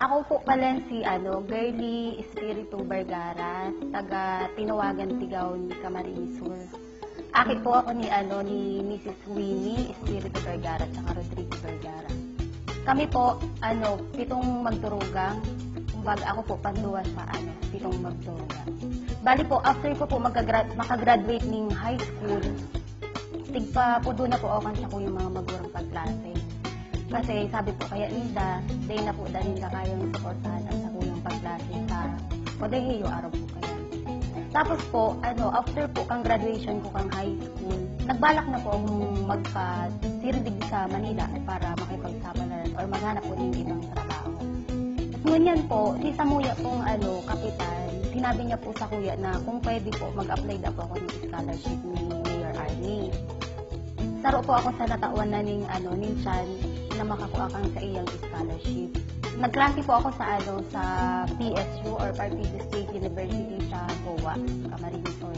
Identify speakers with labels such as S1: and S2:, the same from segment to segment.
S1: Ako po pala si Girly Espiritu Vergara, taga Tinawagan Tigaon, Camarines Sur. Akit po ako ni Mrs. Winnie Espiritu Vergara at saka Rodrigo Vergara. Kami po, 7 magdurugang. Kumbaga ako po panduwa sa 7 magdurugang. Bali po, after ko po makagraduate ng high school, tigpa po doon na po ako sa yung mga magurang pagklase. Kasi sabi po kaya Ida, day na po dahil na kayang supportahan ang sa kuyang pagklase sa kolehiyo araw po kaya. Tapos po, after po kang graduation ko kang high school, nagbalak na po akong magpa-sirdig sa Manila para makipagsapalaran or maghanap po ng ibang trabaho. Ngunyan po, si Samuya pong kapitan, sinabi niya po sa kuya na kung pwede po mag-apply na po ako ng scholarship ni Mayor Arnie. Saro po ako sa natawan na ning Chan na makakuha kang sa iyang scholarship. Nagklase po ako sa PSU or Partido State University sa Goa, Camarines Sur.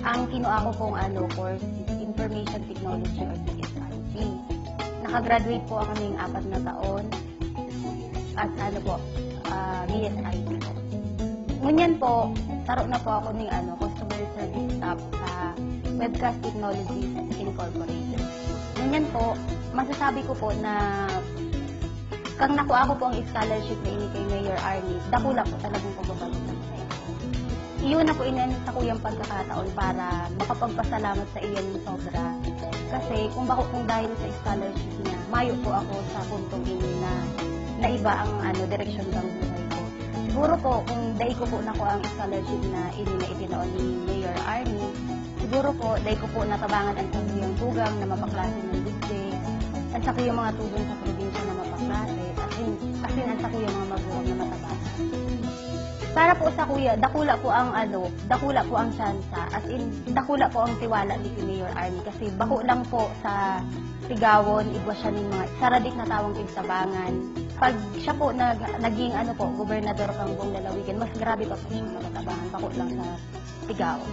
S1: Ang kinuha ko pong course is Information Technology or PSIT. Nakagraduate po ako ng 4 na taon at BSIT po. Ngunyan po, saro na po ako ng customer service staff sa Webcast Technologies Incorporated. Ngunyan po, masasabi ko po na kang nakuha ko po ang scholarship na ini kay Mayor Arnie, dakula po talagang pagbabalit ng sa'yo. Iyon na po sa kuyang pagkakataon para makapagpasalamat sa iyan ng sobra. Kasi kung dahil sa scholarship niya, mayo po ako sa puntong ini na naiba ang direksyon ng buhay ko. Siguro po, kung dahil ko po nakuha ang scholarship na ini na itinoon ni Mayor Arnie, siguro po, dahil ko po natabangan ang kuyang tugang na mapaklase ng budget, at sa kuyang mga tugang sa probinsya na mapaklase, at sa kuyang mga magulang na matabangan. Para po sa kuya, dakula po ang tsansa, as in, dakula po ang tiwala ni Mayor Arnie, kasi bako lang po sa Tigawon, igwa siya ng mga saradik na tawang tigsabangan. Pag siya po naging gobernador kang buong lalawigan, mas grabe pa po siya matabangan, bako lang sa Tigawon.